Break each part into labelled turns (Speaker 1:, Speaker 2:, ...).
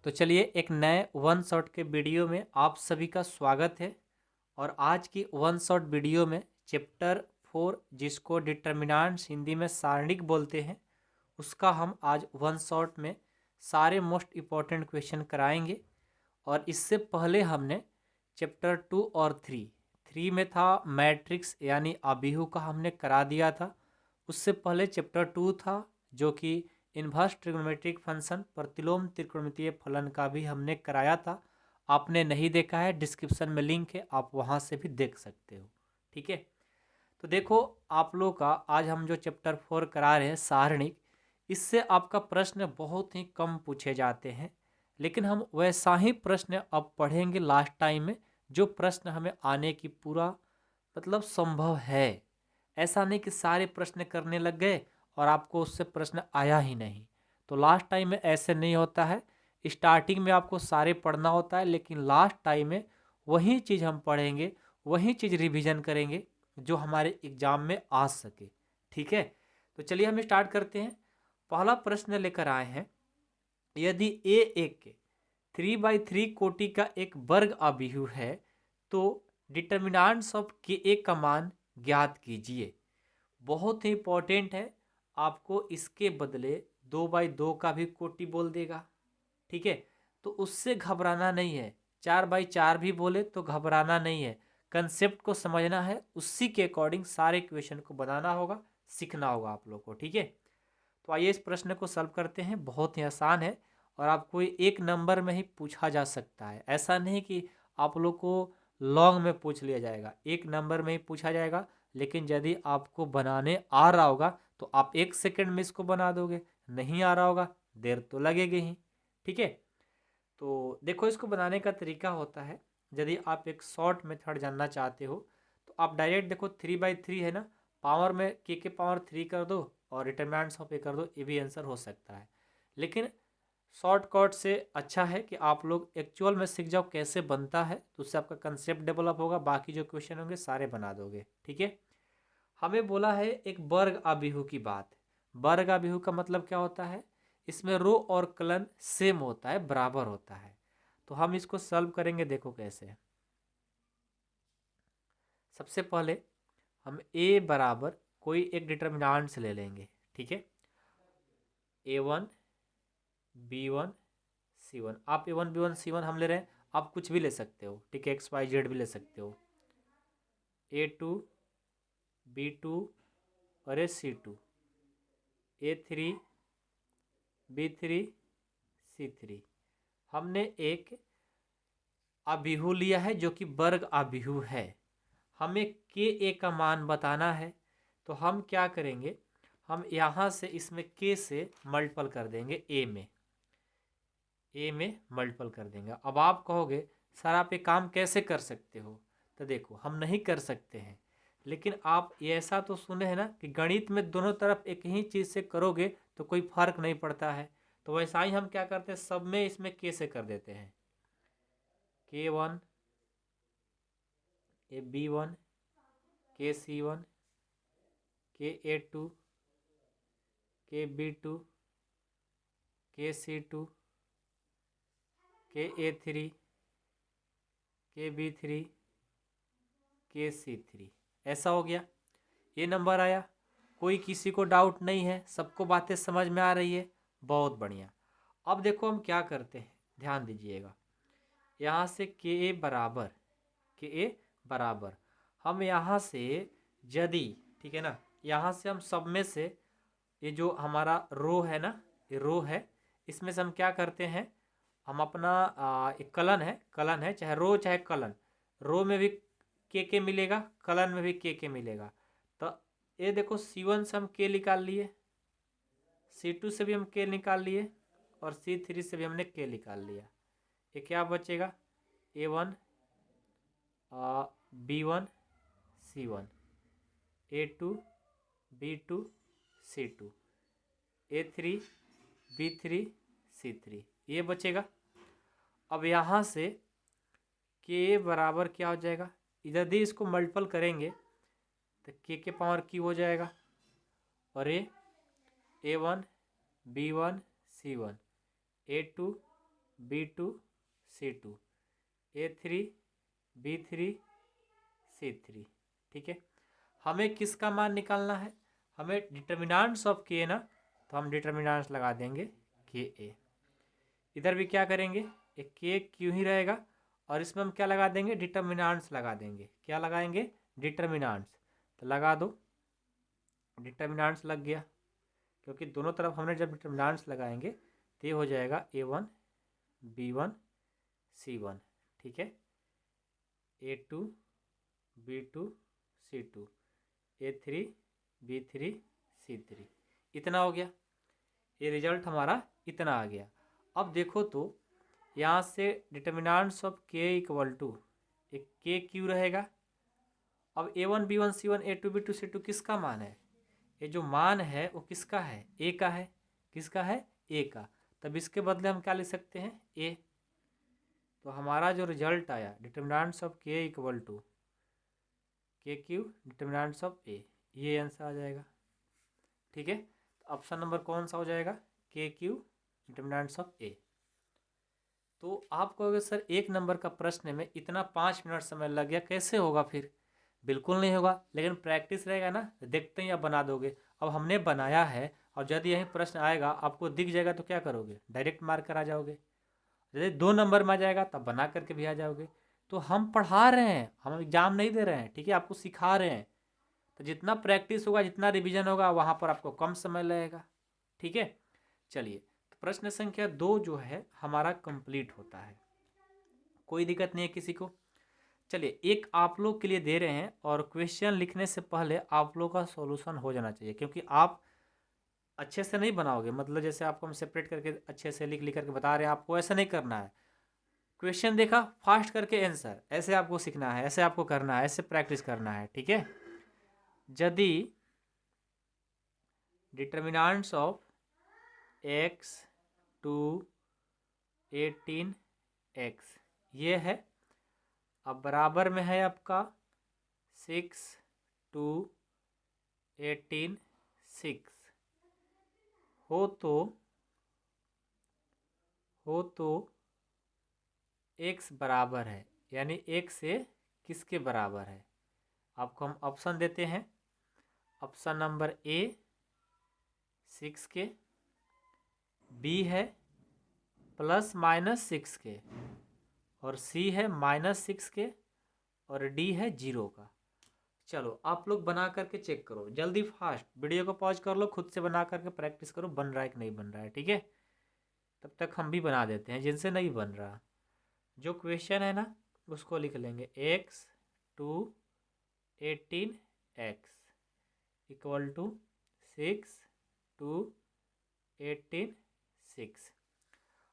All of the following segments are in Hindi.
Speaker 1: तो चलिए एक नए वन शॉट के वीडियो में आप सभी का स्वागत है। और आज की वन शॉट वीडियो में चैप्टर 4 जिसको डिटर्मिनेंट्स हिंदी में सारणिक बोलते हैं उसका हम आज वन शॉट में सारे मोस्ट इम्पॉर्टेंट क्वेश्चन कराएंगे। और इससे पहले हमने चैप्टर 2 और 3 में था मैट्रिक्स यानी अभिहु का हमने करा दिया था। उससे पहले चैप्टर 2 था जो कि इन्वर्स ट्रिग्नोमेट्रिक फंक्शन प्रतिलोम त्रिकोणमितीय फलन का भी हमने कराया था। आपने नहीं देखा है डिस्क्रिप्शन में लिंक है, आप वहाँ से भी देख सकते हो। ठीक है, तो देखो आप लोग का आज हम जो चैप्टर 4 करा रहे हैं सारणिक, इससे आपका प्रश्न बहुत ही कम पूछे जाते हैं, लेकिन हम वैसा ही प्रश्न अब पढ़ेंगे लास्ट टाइम में जो प्रश्न हमें आने की पूरा मतलब संभव है। ऐसा नहीं कि सारे प्रश्न करने लग गए और आपको उससे प्रश्न आया ही नहीं। तो लास्ट टाइम में ऐसे नहीं होता है। स्टार्टिंग में आपको सारे पढ़ना होता है, लेकिन लास्ट टाइम में वही चीज़ हम पढ़ेंगे, वही चीज़ रिवीजन करेंगे जो हमारे एग्जाम में आ सके। ठीक है, तो चलिए हम स्टार्ट करते हैं। पहला प्रश्न लेकर आए हैं, यदि ए एक के 3/3 कोटि का एक वर्ग अभिहु है तो डिटर्मिनेंट्स ऑफ के ए का मान ज्ञात कीजिए। बहुत ही इंपॉर्टेंट है, आपको इसके बदले 2/2 का भी कोटि बोल देगा। ठीक है, तो उससे घबराना नहीं है। 4/4 भी बोले तो घबराना नहीं है। कंसेप्ट को समझना है, उसी के अकॉर्डिंग सारे क्वेश्चन को बनाना होगा, सीखना होगा आप लोग को। ठीक है, तो आइए इस प्रश्न को सॉल्व करते हैं। बहुत ही आसान है और आपको एक नंबर में ही पूछा जा सकता है। ऐसा नहीं कि आप लोग को लॉन्ग में पूछ लिया जाएगा, एक नंबर में ही पूछा जाएगा। लेकिन यदि आपको बनाने आ रहा होगा तो आप 1 सेकंड में इसको बना दोगे, नहीं आ रहा होगा देर तो लगेगी ही। ठीक है, तो देखो इसको बनाने का तरीका होता है। यदि आप एक शॉर्ट मेथड जानना चाहते हो तो आप डायरेक्ट देखो 3/3 है ना, पावर में के पावर 3 कर दो और डिटरमिनेंट्स ऑफ ए कर दो, ये भी आंसर हो सकता है। लेकिन शॉर्टकट से अच्छा है कि आप लोग एक्चुअल में सीख जाओ कैसे बनता है, तो उससे आपका कंसेप्ट डेवलप होगा, बाकी जो क्वेश्चन होंगे सारे बना दोगे। ठीक है, हमें बोला है एक वर्ग अभिहु की बात। वर्ग अभिहु का मतलब क्या होता है, इसमें रो और कलन सेम होता है, बराबर होता है। तो हम इसको सॉल्व करेंगे, देखो कैसे। सबसे पहले हम ए बराबर कोई एक डिटर्मिनेंट से ले लेंगे। ठीक है, A1 B1 C1, आप A1 B1 C1 हम ले रहे हैं, आप कुछ भी ले सकते हो। ठीक है, XYZ भी ले सकते हो। A2 B2 और C2, A3 B3 C3। हमने एक अभिहु लिया है जो कि वर्ग अभिहु है। हमें के ए का मान बताना है, तो हम क्या करेंगे, हम यहाँ से इसमें के से मल्टीपल कर देंगे, ए में मल्टीपल कर देंगे। अब आप कहोगे सर आप ये काम कैसे कर सकते हो, तो देखो हम नहीं कर सकते हैं, लेकिन आप ये ऐसा तो सुने हैं ना कि गणित में दोनों तरफ एक ही चीज़ से करोगे तो कोई फर्क नहीं पड़ता है। तो वैसा ही हम क्या करते हैं, सब में इसमें के से कर देते हैं। K1 के B1 के C1 के A2 के B2 के C2 के A3 के B3 के C3। ऐसा हो गया, ये नंबर आया। कोई किसी को डाउट नहीं है, सबको बातें समझ में आ रही है, बहुत बढ़िया। अब देखो हम क्या करते हैं, ध्यान दीजिएगा। यहाँ से के ए बराबर हम यहाँ से यदि, ठीक है ना, यहाँ से हम सब में से ये जो हमारा रो है ना, ये रो है, इसमें से हम क्या करते हैं, हम अपना एक कलन है चाहे रो चाहे कलन, रो में भी के मिलेगा, कलन में भी के मिलेगा। तो ये देखो C1 से हम के निकाल लिए, C2 से भी हम के निकाल लिए और C3 से भी हमने के निकाल लिया। ये क्या बचेगा, A1 B1 C1 A2 B2 C2 A3 B3 C3, ये बचेगा। अब यहाँ से के बराबर क्या हो जाएगा, इधर भी इसको मल्टीपल करेंगे तो के पावर क्यू हो जाएगा, और A1 B1 C1 A2 B2 C2, A3 B3 C3। ठीक है, हमें किसका मान निकालना है? हमें डिटर्मिनेंट्स ऑफ के ना, तो हम डिटर्मिनेंट्स लगा देंगे के ए। इधर भी क्या करेंगे, एक के क्यू ही रहेगा और इसमें हम क्या लगा देंगे, डिटर्मिनेंट्स लगा देंगे। क्या लगाएंगे? डिटर्मिनेंट्स। तो लगा दो, डिटर्मिनेंट्स लग गया, क्योंकि दोनों तरफ हमने जब डिटर्मिनेंट्स लगाएंगे तो ये हो जाएगा A1 B1 C1। ठीक है, A2 B2 C2, A3 B3 C3। इतना हो गया, ये रिजल्ट हमारा इतना आ गया। अब देखो तो यहाँ से डिटर्मिनेंट्स ऑफ के इक्वल टू एक के क्यू रहेगा। अब A1 B1 C1 A2 B2 C2 किसका मान है? ये जो मान है वो किसका है? ए का है। किसका है? ए का। तब इसके बदले हम क्या लिख सकते हैं? ए। तो हमारा जो रिजल्ट आया, डिटर्मिनेंट्स ऑफ के इक्वल टू के क्यू डिटर्मिनेंट्स ऑफ ए, ये आंसर आ जाएगा। ठीक है, तो ऑप्शन नंबर कौन सा हो जाएगा? के क्यू डिटर्मिनेंट्स ऑफ ए। तो आप कहोगे सर एक नंबर का प्रश्न में इतना 5 मिनट समय लग गया, कैसे होगा फिर? बिल्कुल नहीं होगा, लेकिन प्रैक्टिस रहेगा ना, देखते ही आप बना दोगे। अब हमने बनाया है और यदि यही प्रश्न आएगा आपको दिख जाएगा तो क्या करोगे? डायरेक्ट मार्क कर आ जाओगे। यदि 2 नंबर में आ जाएगा तब बना करके भी आ जाओगे। तो हम पढ़ा रहे हैं, हम एग्जाम नहीं दे रहे हैं। ठीक है, आपको सिखा रहे हैं। तो जितना प्रैक्टिस होगा, जितना रिविजन होगा, वहाँ पर आपको कम समय लगेगा। ठीक है, चलिए, तो प्रश्न संख्या 2 जो है हमारा कंप्लीट होता है। कोई दिक्कत नहीं है किसी को? चलिए, एक आप लोग के लिए दे रहे हैं और क्वेश्चन लिखने से पहले आप लोग का सॉल्यूशन हो जाना चाहिए, क्योंकि आप अच्छे से नहीं बनाओगे। मतलब जैसे आपको हम सेपरेट करके अच्छे से लिख लिख करके बता रहे हैं, आपको ऐसा नहीं करना है। क्वेश्चन देखा, फास्ट करके आंसर, ऐसे आपको सीखना है, ऐसे आपको करना है, ऐसे प्रैक्टिस करना है। ठीक है, यदि determinants of x to 18x ये है, अब बराबर में है आपका 6 टू 18 6 हो तो x बराबर है, यानी x से किसके बराबर है? आपको हम ऑप्शन देते हैं। ऑप्शन नंबर ए 6 के, बी है +-6 के, और सी है -6 के, और डी है 0 का। चलो आप लोग बना करके चेक करो, जल्दी फास्ट वीडियो को पॉज कर लो, खुद से बना करके प्रैक्टिस करो, बन रहा है कि नहीं बन रहा है। ठीक है, तब तक हम भी बना देते हैं जिनसे नहीं बन रहा। जो क्वेश्चन है ना उसको लिख लेंगे, x to 18x equal to 6 to 18 6।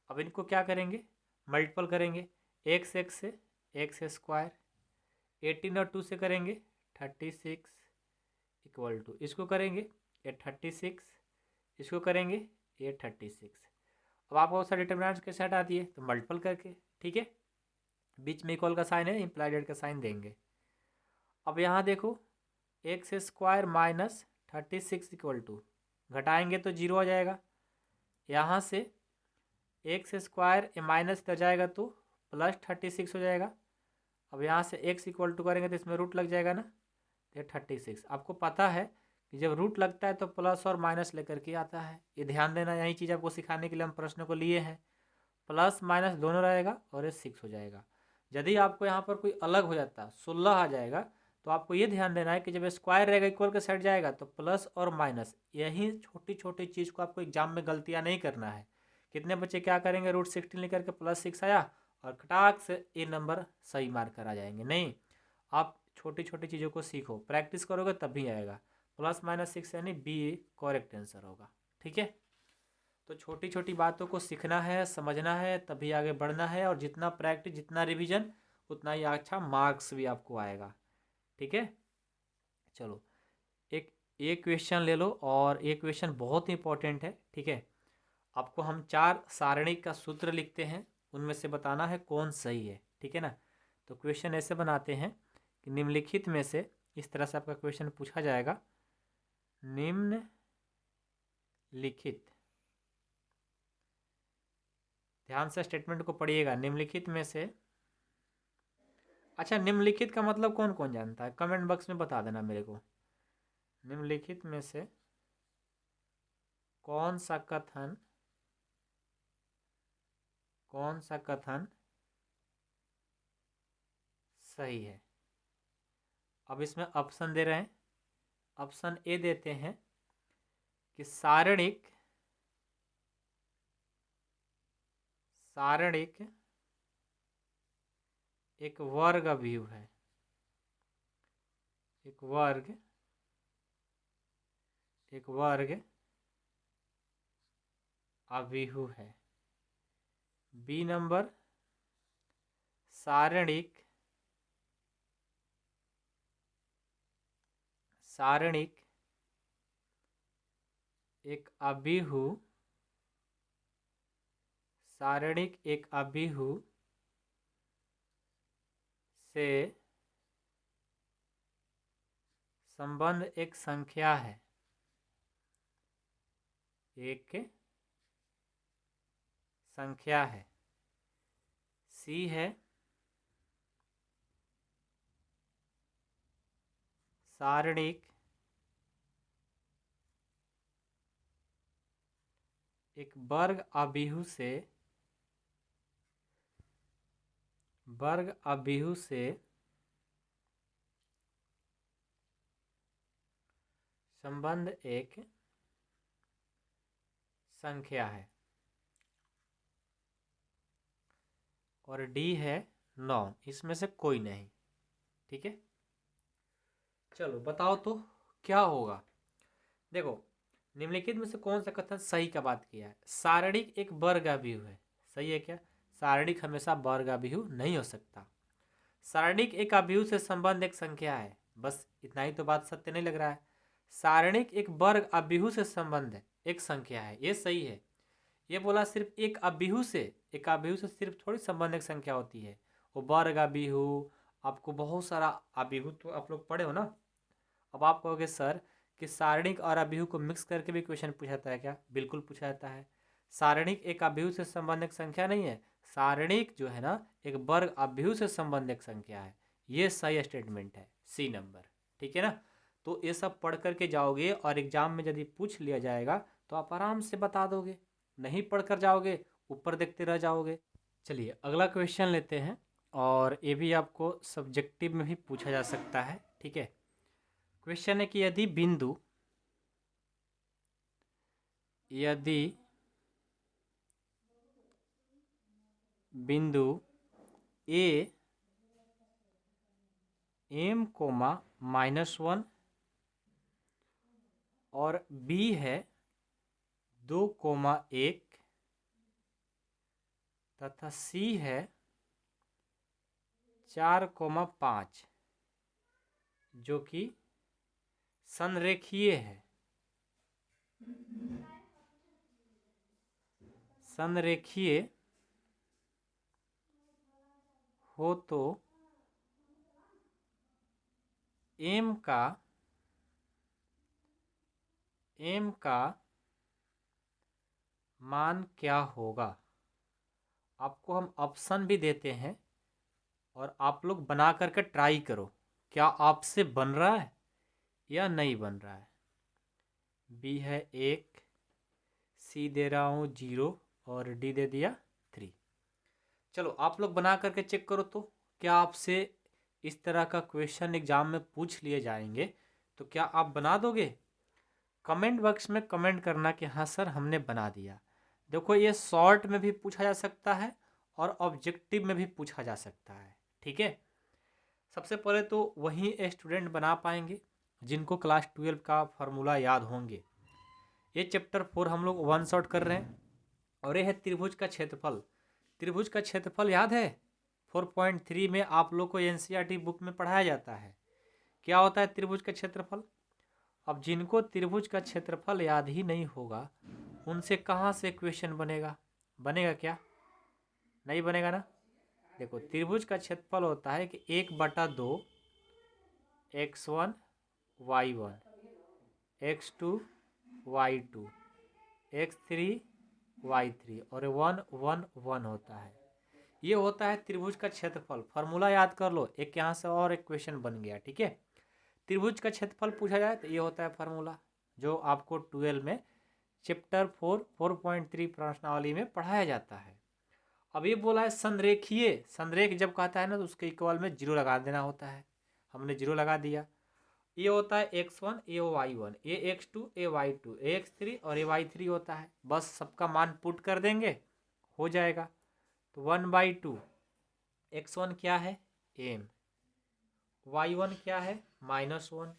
Speaker 1: अब इनको क्या करेंगे? मल्टीपल करेंगे। x से x स्क्वायर, 18 और 2 से करेंगे 36 इक्वल टू, इसको करेंगे ये 36, इसको करेंगे ये 36। अब आपको सारे डिटर्मिनेंट्स कैसे हटा दिए? तो मल्टीपल करके। ठीक है, बीच में इक्वल का साइन है, इम्प्लाइड का साइन देंगे। अब यहाँ देखो, एक्स स्क्वायर -36 इक्वल टू, घटाएंगे तो 0 आ जाएगा। यहाँ से एक्स स्क्वायर माइनस इधर जाएगा तो +36 हो जाएगा। अब यहाँ से x इक्वल टू करेंगे तो इसमें रूट लग जाएगा ना, तो 36। आपको पता है कि जब रूट लगता है तो प्लस और माइनस लेकर के आता है, ये ध्यान देना। यही चीज़ आपको सिखाने के लिए हम प्रश्न को लिए हैं। प्लस माइनस दोनों रहेगा और ये 6 हो जाएगा। यदि आपको यहाँ पर कोई अलग हो जाता 16 आ जाएगा, तो आपको ये ध्यान देना है कि जब स्क्वायर रहेगा इक्वल के साइड जाएगा तो प्लस और माइनस, यही छोटी छोटी चीज़ को आपको एग्जाम में गलतियाँ नहीं करना है। कितने बच्चे क्या करेंगे, √16 लेकर के +6 आया और खटाक से ये नंबर सही मार्क करा जाएंगे। नहीं, आप छोटी छोटी चीज़ों को सीखो, प्रैक्टिस करोगे तभी आएगा। +-6 यानी बी करेक्ट आंसर होगा। ठीक है, तो छोटी छोटी बातों को सीखना है, समझना है, तभी आगे बढ़ना है। और जितना प्रैक्टिस, जितना रिवीजन, उतना ही अच्छा मार्क्स भी आपको आएगा। ठीक है, चलो एक क्वेश्चन ले लो, और एक क्वेश्चन बहुत इंपॉर्टेंट है। ठीक है, आपको हम 4 सारणी का सूत्र लिखते हैं, उनमें से बताना है कौन सही है। ठीक है ना, तो क्वेश्चन ऐसे बनाते हैं कि निम्नलिखित में से, इस तरह से आपका क्वेश्चन पूछा जाएगा, निम्नलिखित ध्यान से स्टेटमेंट को पढ़िएगा। निम्नलिखित में से, अच्छा निम्नलिखित का मतलब कौन कौन जानता है, कमेंट बॉक्स में बता देना मेरे को। निम्नलिखित में से कौन सा कथन सही है। अब इसमें ऑप्शन दे रहे हैं। ऑप्शन ए देते हैं कि सारणिक एक वर्ग अभिव्यू है। एक वर्ग अभिव्यू है। बी नंबर, सारणिक एक अभिव्यू से संबंध एक संख्या है। सी है सारणिक एक वर्ग अभिव्यू से संबंध एक संख्या है। और डी है नॉन, इसमें से कोई नहीं। ठीक है, चलो बताओ तो क्या होगा। देखो, निम्नलिखित में से कौन सा कथन सही का बात किया है। सारणिक एक वर्ग अभिव्यू है, सही है क्या। सारणिक हमेशा वर्ग अभिव्यू नहीं हो सकता। सारणिक एक अभिव्यू से संबंध एक संख्या है, बस इतना ही तो बात सत्य नहीं लग रहा है। सारणिक एक वर्ग अभिव्यू से संबंध है एक संख्या है, ये सही है। ये बोला सिर्फ एक अभिव्यू से सिर्फ थोड़ी संबंध एक संख्या होती है। वो वर्ग अभिव्यू, आपको बहुत सारा अभिव्यू तो आप लोग पढ़े हो ना। अब आप कहोगे सर कि सारणिक और अभिव्यू को मिक्स करके भी क्वेश्चन पूछा जाता है क्या। बिल्कुल पूछा जाता है। सारणिक एक अभिव्यू से संबंध एक संख्या नहीं है, सारणिक जो है ना एक वर्ग अभिव्यू से संबंध एक संख्या है। ये सही स्टेटमेंट है, सी नंबर। ठीक है ना। तो ये सब पढ़ करके जाओगे और एग्जाम में यदि पूछ लिया जाएगा तो आप आराम से बता दोगे। नहीं पढ़ कर जाओगे, ऊपर देखते रह जाओगे। चलिए अगला क्वेश्चन लेते हैं, और ये भी आपको सब्जेक्टिव में भी पूछा जा सकता है। ठीक है, क्वेश्चन है कि यदि बिंदु ए m, -1 और b है 2, 1 तथा c है 4, 5, जो कि संरेखीय है। संरेखीय हो तो m का मान क्या होगा। आपको हम ऑप्शन भी देते हैं और आप लोग बना करके ट्राई करो, क्या आपसे बन रहा है या नहीं बन रहा है। बी है 1, सी दे रहा हूँ 0 और डी दे दिया 3। चलो आप लोग बना करके चेक करो तो क्या आपसे इस तरह का क्वेश्चन एग्जाम में पूछ लिए जाएंगे तो क्या आप बना दोगे। कमेंट बॉक्स में कमेंट करना कि हाँ सर हमने बना दिया। देखो ये शॉर्ट में भी पूछा जा सकता है और ऑब्जेक्टिव में भी पूछा जा सकता है। ठीक है, सबसे पहले तो वही स्टूडेंट बना पाएंगे जिनको क्लास 12 का फार्मूला याद होंगे। ये चैप्टर 4 हम लोग 1 शॉट कर रहे हैं और ये है त्रिभुज का क्षेत्रफल। त्रिभुज का क्षेत्रफल याद है 4.3 में आप लोग को एनसीईआरटी बुक में पढ़ाया जाता है। क्या होता है त्रिभुज का क्षेत्रफल। अब जिनको त्रिभुज का क्षेत्रफल याद ही नहीं होगा उनसे कहाँ से क्वेश्चन बनेगा। बनेगा क्या, नहीं बनेगा ना। देखो त्रिभुज का क्षेत्रफल होता है कि 1/2 x1 y1 x2 y2 x3 y3 और 1 1 1 होता है। ये होता है त्रिभुज का क्षेत्रफल। फॉर्मूला याद कर लो, एक यहाँ से और एक क्वेश्चन बन गया, ठीक है। त्रिभुज का क्षेत्रफल पूछा जाए तो ये होता है फार्मूला, जो आपको 12 में चैप्टर 4.3 प्रश्नावली में पढ़ाया जाता है। अब ये बोला है संरेखीय, संरेख जब कहता है ना तो उसके इक्वल में जीरो लगा देना होता है। हमने जीरो लगा दिया। ये होता है x1 ये y1 ये x2 ये y2 ये x3 और ये y3 होता है। बस सबका मान पुट कर देंगे, हो जाएगा। तो 1/2 x1 क्या है m, y1 क्या है -1,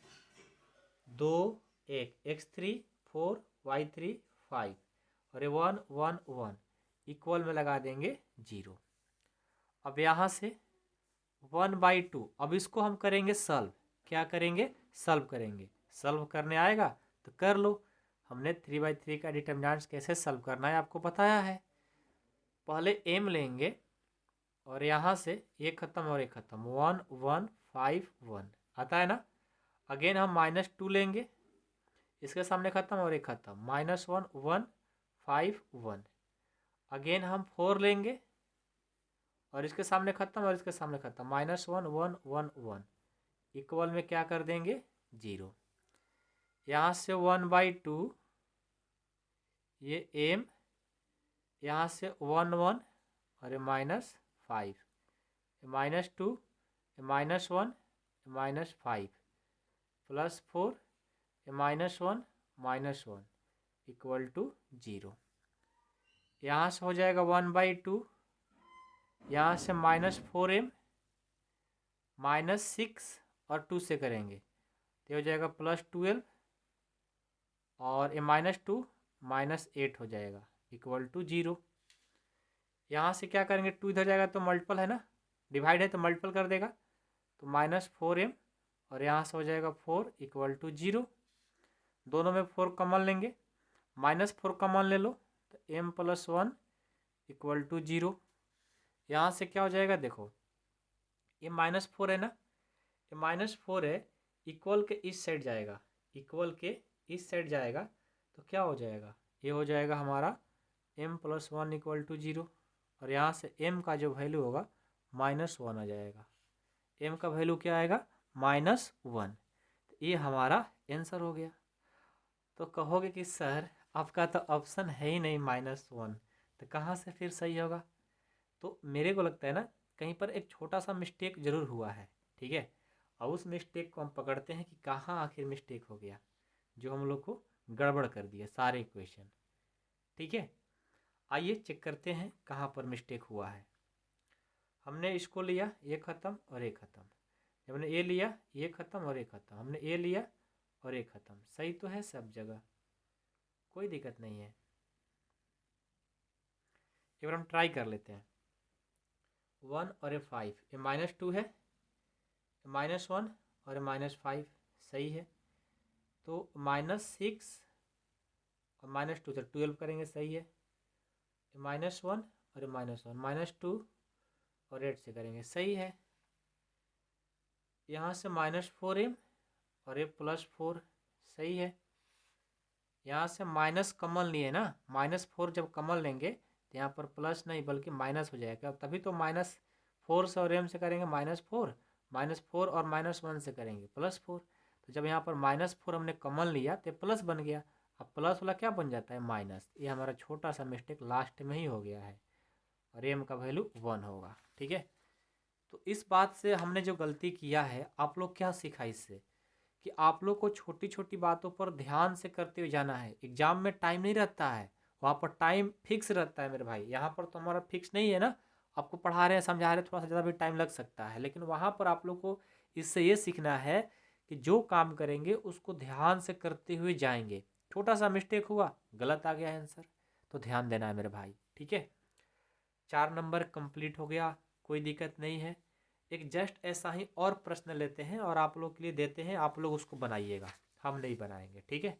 Speaker 1: 2 1 x3 4 y3 5 और ये 1 1 1 इक्वल में लगा देंगे 0। अब यहाँ से 1/2, अब इसको हम करेंगे सॉल्व। क्या करेंगे? सॉल्व करेंगे। सॉल्व करने आएगा तो कर लो। हमने 3/3 का डिटर्मिनेंट्स कैसे सॉल्व करना है आपको बताया है। पहले m लेंगे और यहाँ से ये खत्म और ये खत्म, 1 1 5 1 आता है ना। अगेन हम -2 लेंगे, इसके सामने खत्म और ये खत्म, -1 1 5 1। अगेन हम 4 लेंगे और इसके सामने खत्म और इसके सामने खत्म, -1 1 1 1 इक्वल में क्या कर देंगे 0। यहाँ से 1/2 ये m, यहाँ से 1 1 और ये -5, -2 -1 -5 +4 -1 -1 इक्वल टू 0। यहाँ से हो जाएगा 1/2, यहाँ से -4m -6 और 2 से करेंगे तो हो जाएगा +12 और ये -2 -8 हो जाएगा इक्वल टू 0। यहाँ से क्या करेंगे, 2 इधर जाएगा तो मल्टीपल है ना, डिवाइड है तो मल्टीपल कर देगा, तो -4m और यहाँ से हो जाएगा 4 इक्वल टू 0। दोनों में 4 कॉमन लेंगे, -4 कॉमन ले लो तो m + 1 इक्वल टू 0। यहाँ से क्या हो जाएगा, देखो ये -4 है ना, ये -4 है, इक्वल के इस साइड जाएगा, इक्वल के इस साइड जाएगा तो क्या हो जाएगा, ये हो जाएगा हमारा m + 1 इक्वल टू 0। और यहाँ से m का जो वैल्यू होगा -1 आ जाएगा, m का वैल्यू क्या आएगा -1। तो ये हमारा आंसर हो गया। तो कहोगे कि सर आपका तो ऑप्शन है ही नहीं -1, तो कहाँ से फिर सही होगा। तो मेरे को लगता है ना कहीं पर एक छोटा सा मिस्टेक ज़रूर हुआ है, ठीक है। और उस मिस्टेक को हम पकड़ते हैं कि कहाँ आखिर मिस्टेक हो गया जो हम लोग को गड़बड़ कर दिया सारे क्वेश्चन, ठीक है। आइए चेक करते हैं कहाँ पर मिस्टेक हुआ है। हमने इसको लिया, ये ख़त्म और ये ख़त्म, हमने ये लिया, ये ख़त्म और ये ख़त्म, हमने ये लिया और ये ख़त्म, सही तो है सब जगह, कोई दिक्कत नहीं है। एक बार हम ट्राई कर लेते हैं। 1 और ये 5, ये -2 है, -1 और -5 सही है, तो -6 और -2 से 12 करेंगे, सही है। -1 और -1 -2 और 8 से करेंगे, सही है। यहाँ से -4m और ये +4 सही है। यहाँ से माइनस कॉमन लिए ना, -4 जब कॉमन लेंगे तो यहाँ पर प्लस नहीं बल्कि माइनस हो जाएगा, तभी तो -4 से और m से करेंगे -4, -4 और -1 से करेंगे +4। तो जब यहाँ पर -4 हमने कॉमन लिया तो प्लस बन गया, अब प्लस वाला क्या बन जाता है माइनस। ये हमारा छोटा सा मिस्टेक लास्ट में ही हो गया है और m का वैल्यू 1 होगा, ठीक है। तो इस बात से हमने जो गलती किया है, आप लोग क्या सीखा इससे कि आप लोग को छोटी छोटी बातों पर ध्यान से करते हुए जाना है। एग्जाम में टाइम नहीं रहता है, वहाँ पर टाइम फिक्स रहता है मेरे भाई। यहाँ पर तो हमारा फिक्स नहीं है ना, आपको पढ़ा रहे हैं समझा रहे हैं, थोड़ा सा ज़्यादा भी टाइम लग सकता है, लेकिन वहाँ पर आप लोग को इससे ये सीखना है कि जो काम करेंगे उसको ध्यान से करते हुए जाएंगे। छोटा सा मिस्टेक हुआ, गलत आ गया आंसर, तो ध्यान देना है मेरे भाई, ठीक है। 4 नंबर कंप्लीट हो गया, कोई दिक्कत नहीं है। एक जस्ट ऐसा ही और प्रश्न लेते हैं और आप लोग के लिए देते हैं, आप लोग उसको बनाइएगा, हम नहीं बनाएंगे, ठीक है।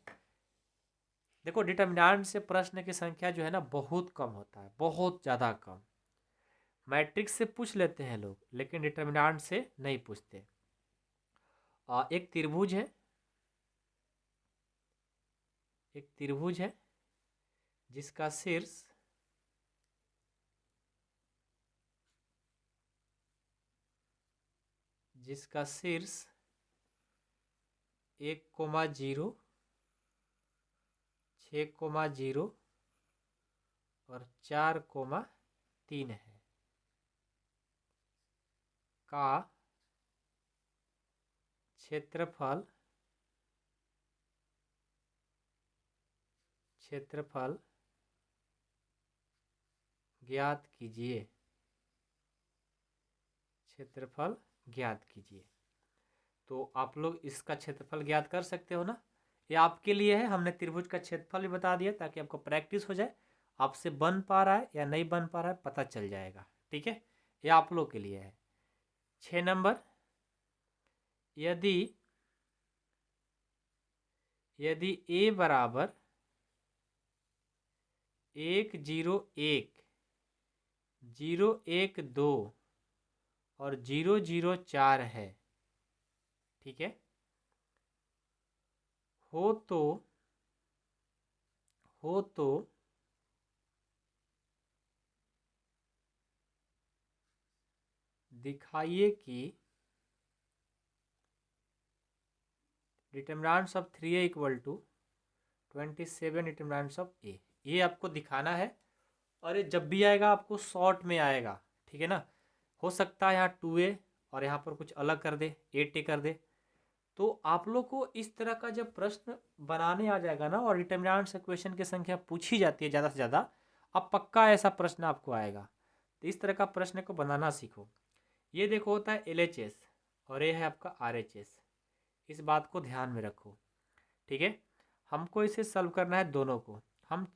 Speaker 1: देखो डिटर्मिनेंट से प्रश्न की संख्या जो है ना बहुत कम होता है, बहुत ज़्यादा कम। मैट्रिक्स से पूछ लेते हैं लोग लेकिन डिटर्मिनेंट से नहीं पूछते। एक त्रिभुज है, एक त्रिभुज है जिसका शीर्ष जिसका शीर्ष 1,0, 6,0 और 4,3 है का क्षेत्रफल ज्ञात कीजिए। क्षेत्रफल ज्ञात कीजिए। तो आप लोग इसका क्षेत्रफल ज्ञात कर सकते हो ना। ये आपके लिए है, हमने त्रिभुज का क्षेत्रफल भी बता दिया ताकि आपको प्रैक्टिस हो जाए, आपसे बन पा रहा है या नहीं बन पा रहा है पता चल जाएगा। ठीक है, ये आप लोग के लिए है। 6 नंबर, यदि a बराबर 1, 0, 1, 0, 1, 2 और 0, 0, 4 है, ठीक है, हो तो दिखाइए कि determinants of 3a equal to 27 determinants of a। ये आपको दिखाना है और ये जब भी आएगा आपको शॉर्ट में आएगा। ठीक है ना, हो सकता है यहाँ 2a और यहाँ पर कुछ अलग कर दे, 8a कर दे। तो आप लोग को इस तरह का जब प्रश्न बनाने आ जाएगा ना और डिटरमिनेंट्स इक्वेशन की संख्या पूछी जाती है ज़्यादा से ज़्यादा, अब पक्का ऐसा प्रश्न आपको आएगा। तो इस तरह का प्रश्न को बनाना सीखो। ये देखो होता है LHS और ये है आपका RHS, इस बात को ध्यान में रखो। ठीक है, हमको इसे सॉल्व करना है दोनों को। हम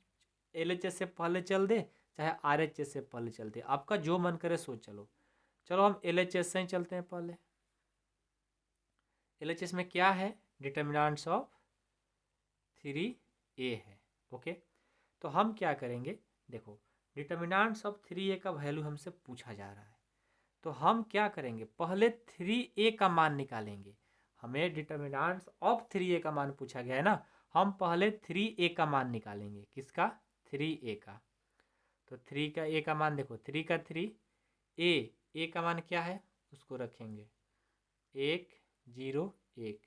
Speaker 1: LHS से पहले चल दे चाहे RHS से पहले चलते, आपका जो मन करे सो चलो। चलो हम LHS से ही चलते हैं पहले। LHS में क्या है, डिटरमिनेंट्स ऑफ 3a है। ओके, तो हम क्या करेंगे, देखो डिटरमिनेंट्स ऑफ 3a का वैल्यू हमसे पूछा जा रहा है, तो हम क्या करेंगे, पहले 3a का मान निकालेंगे। हमें डिटरमिनेंट्स ऑफ 3a का मान पूछा गया है ना, हम पहले 3a का मान निकालेंगे। किसका, 3a का। तो 3 का a का मान देखो, 3 का 3, a का मान क्या है उसको रखेंगे 1, 0, 1,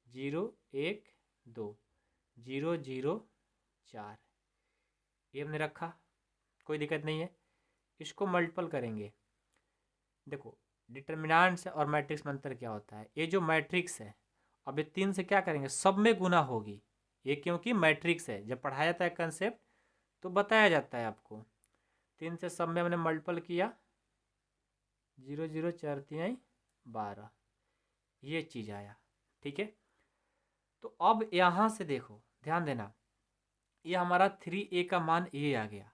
Speaker 1: 0, 1, 2, 0, 0, 4, ये हमने रखा, कोई दिक्कत नहीं है। इसको मल्टीपल करेंगे। देखो डिटरमिनेंट्स और मैट्रिक्स में अंतर क्या होता है, ये जो मैट्रिक्स है अब ये 3 से क्या करेंगे, सब में गुना होगी ये, क्योंकि मैट्रिक्स है। जब पढ़ाया जाता है कंसेप्ट तो बताया जाता है आपको। 3 से सब में हमने मल्टीपल किया, 0, 0, 4, 3, 12, ये चीज़ आया। ठीक है, तो अब यहाँ से देखो ध्यान देना, ये हमारा 3a का मान ये आ गया।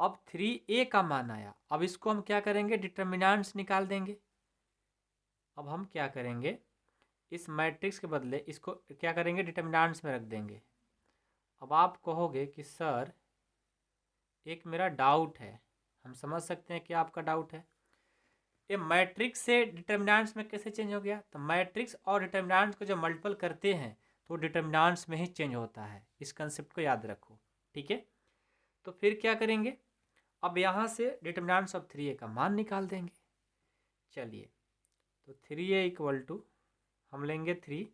Speaker 1: अब 3a का मान आया, अब इसको हम क्या करेंगे, डिटरमिनेंट्स निकाल देंगे। अब हम क्या करेंगे, इस मैट्रिक्स के बदले इसको क्या करेंगे, डिटरमिनेंट्स में रख देंगे। अब आप कहोगे कि सर एक मेरा डाउट है, हम समझ सकते हैं कि आपका डाउट है, ये मैट्रिक्स से डिटरमिनेंट्स में कैसे चेंज हो गया। तो मैट्रिक्स और डिटरमिनेंट्स को जब मल्टीपल करते हैं तो डिटरमिनेंट्स में ही चेंज होता है, इस कंसेप्ट को याद रखो। ठीक है, तो फिर क्या करेंगे, अब यहाँ से डिटरमिनेंट्स ऑफ 3a का मान निकाल देंगे। चलिए, तो 3a इक्वल टू हम लेंगे 3,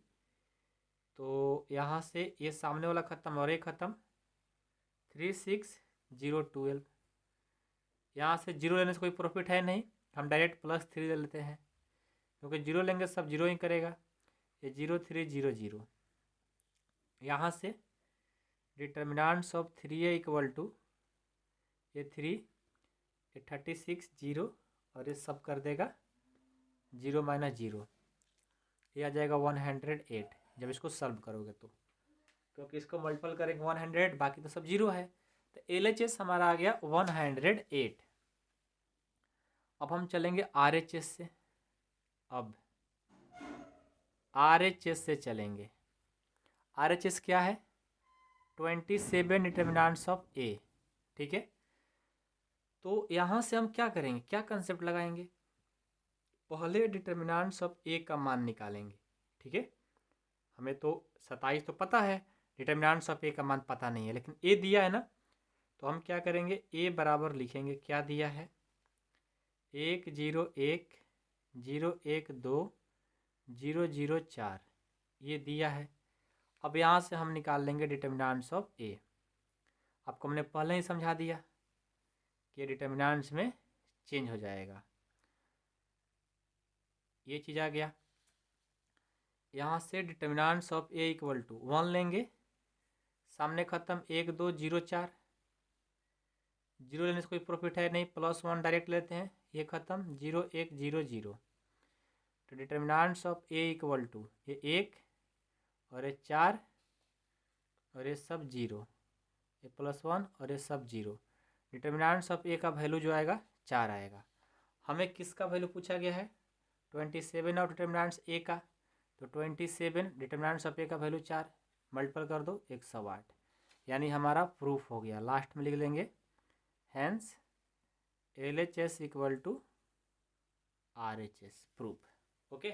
Speaker 1: तो यहाँ से ये सामने वाला ख़त्म और ये ख़त्म, 3, 6, 0, 12। यहाँ से 0 लेने से कोई प्रॉफिट है नहीं, हम डायरेक्ट +3 ले लेते हैं, क्योंकि 0 लेंगे सब 0 ही करेगा। ये 0, 3, 0, 0। यहाँ से determinants of 3a equal to ये 3, ये 36, 0 और ये सब कर देगा 0 - 0, ये आ जाएगा 108 जब इसको सॉल्व करोगे तो, क्योंकि इसको मल्टीपल करेंगे 100, बाकी तो सब 0 है। तो LHS हमारा आ गया 108। अब हम चलेंगे RHS से। अब RHS से चलेंगे, RHS क्या है, 27 डिटरमिनेंट्स ऑफ a। ठीक है, तो यहाँ से हम क्या करेंगे, क्या कंसेप्ट लगाएंगे, पहले डिटरमिनेंट्स ऑफ a का मान निकालेंगे। ठीक है, हमें तो 27 तो पता है, डिटरमिनेंट्स ऑफ a का मान पता नहीं है, लेकिन a दिया है ना, तो हम क्या करेंगे, a बराबर लिखेंगे, क्या दिया है, 1, 0, 1, 012 ये दिया है। अब यहाँ से हम निकाल लेंगे डिटर्मिनेंट्स ऑफ ए। आपको हमने पहले ही समझा दिया कि डिटर्मिनेंट्स में चेंज हो जाएगा। ये चीज़ आ गया। यहाँ से determinants of A equal to 1 लेंगे, सामने खत्म 1 2 0 4, 0 लेने से कोई प्रॉफिट है नहीं, +1 डायरेक्ट लेते हैं, ये खत्म 0 1 0 0। तो determinants of A equal to ये 1 और ये 4 और ये सब 0, ये +1 और ये सब 0। डिटर्मिनेंट्स ऑफ ए का वैल्यू जो आएगा 4 आएगा। हमें किसका वैल्यू पूछा गया है? 27 और डिटर्मिनेंट्स ए का। तो 27 डिटर्मिनेंट्स ऑफ ए का वैल्यू 4 मल्टीपल कर दो 108, यानी हमारा प्रूफ हो गया। लास्ट में लिख लेंगे hence LHS equal to RHS proof. Okay,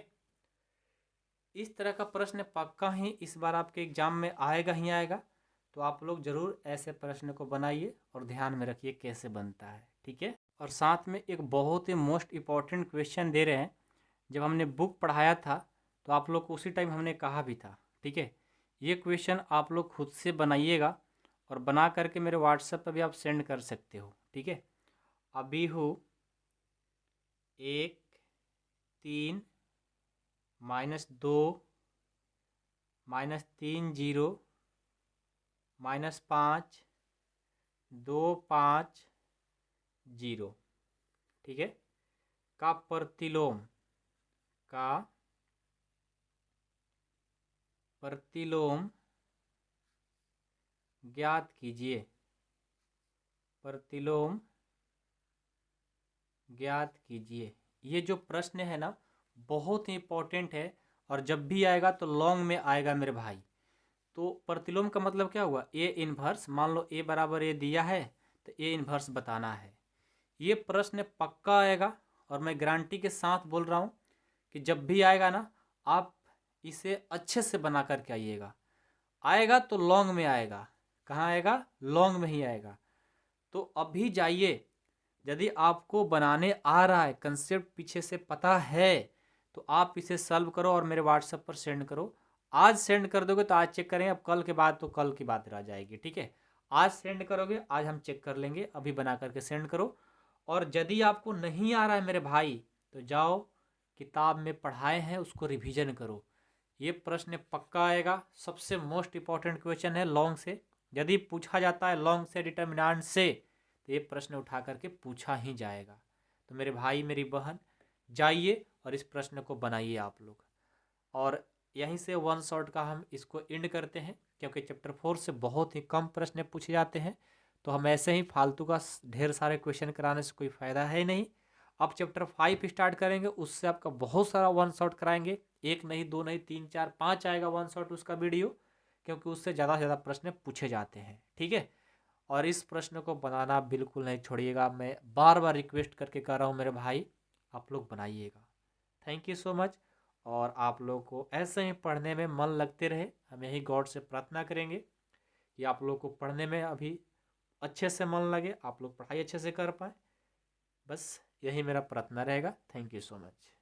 Speaker 1: इस तरह का प्रश्न पक्का ही इस बार आपके एग्जाम में आएगा ही आएगा। तो आप लोग ज़रूर ऐसे प्रश्न को बनाइए और ध्यान में रखिए कैसे बनता है, ठीक है। और साथ में एक बहुत ही मोस्ट इम्पॉर्टेंट क्वेश्चन दे रहे हैं। जब हमने बुक पढ़ाया था तो आप लोग को उसी टाइम हमने कहा भी था, ठीक है। ये क्वेश्चन आप लोग खुद से बनाइएगा और बना करके मेरे व्हाट्सएप पर भी आप सेंड कर सकते हो, ठीक है। अभी हो 1 3 -2 -3 0 -5 2 5 0, ठीक है, का प्रतिलोम ज्ञात कीजिए। प्रतिलोम ज्ञात कीजिए। ये जो प्रश्न है ना बहुत ही इंपॉर्टेंट है और जब भी आएगा तो लॉन्ग में आएगा मेरे भाई। तो प्रतिलोम का मतलब क्या हुआ? A inverse. मान लो ए बराबर ए दिया है तो ए इन्वर्स बताना है। ये प्रश्न पक्का आएगा और मैं गारंटी के साथ बोल रहा हूँ कि जब भी आएगा ना आप इसे अच्छे से बना करके आइएगा। आएगा तो लॉन्ग में आएगा। कहाँ आएगा? लॉन्ग में ही आएगा। तो अभी जाइए, यदि आपको बनाने आ रहा है, कंसेप्ट पीछे से पता है, तो आप इसे सॉल्व करो और मेरे व्हाट्सएप पर सेंड करो। आज सेंड कर दोगे तो आज चेक करेंगे, अब कल के बाद तो कल की बात रह जाएगी, ठीक है। आज सेंड करोगे आज हम चेक कर लेंगे, अभी बना करके सेंड करो। और यदि आपको नहीं आ रहा है मेरे भाई तो जाओ किताब में पढ़ाए हैं उसको रिवीजन करो। ये प्रश्न पक्का आएगा। सबसे मोस्ट इंपॉर्टेंट क्वेश्चन है लॉन्ग से। यदि पूछा जाता है लॉन्ग से डिटर्मिनेंट से तो ये प्रश्न उठा करके पूछा ही जाएगा। तो मेरे भाई मेरी बहन जाइए और इस प्रश्न को बनाइए आप लोग। और यहीं से वन शॉट का हम इसको एंड करते हैं, क्योंकि चैप्टर 4 से बहुत ही कम प्रश्न पूछे जाते हैं। तो हम ऐसे ही फालतू का ढेर सारे क्वेश्चन कराने से कोई फ़ायदा है नहीं। अब चैप्टर 5 स्टार्ट करेंगे, उससे आपका बहुत सारा वन शॉट कराएंगे। 1 नहीं 2 नहीं 3 4 5 आएगा वन शॉट उसका वीडियो, क्योंकि उससे ज़्यादा से ज़्यादा प्रश्न पूछे जाते हैं, ठीक है। और इस प्रश्न को बनाना बिल्कुल नहीं छोड़िएगा। मैं बार बार रिक्वेस्ट करके कह रहा हूँ मेरे भाई, आप लोग बनाइएगा। Thank you so much. और आप लोग को ऐसे ही पढ़ने में मन लगते रहे, हम यही गॉड से प्रार्थना करेंगे कि आप लोग को पढ़ने में अभी अच्छे से मन लगे, आप लोग पढ़ाई अच्छे से कर पाए। बस यही मेरा प्रार्थना रहेगा। Thank you so much.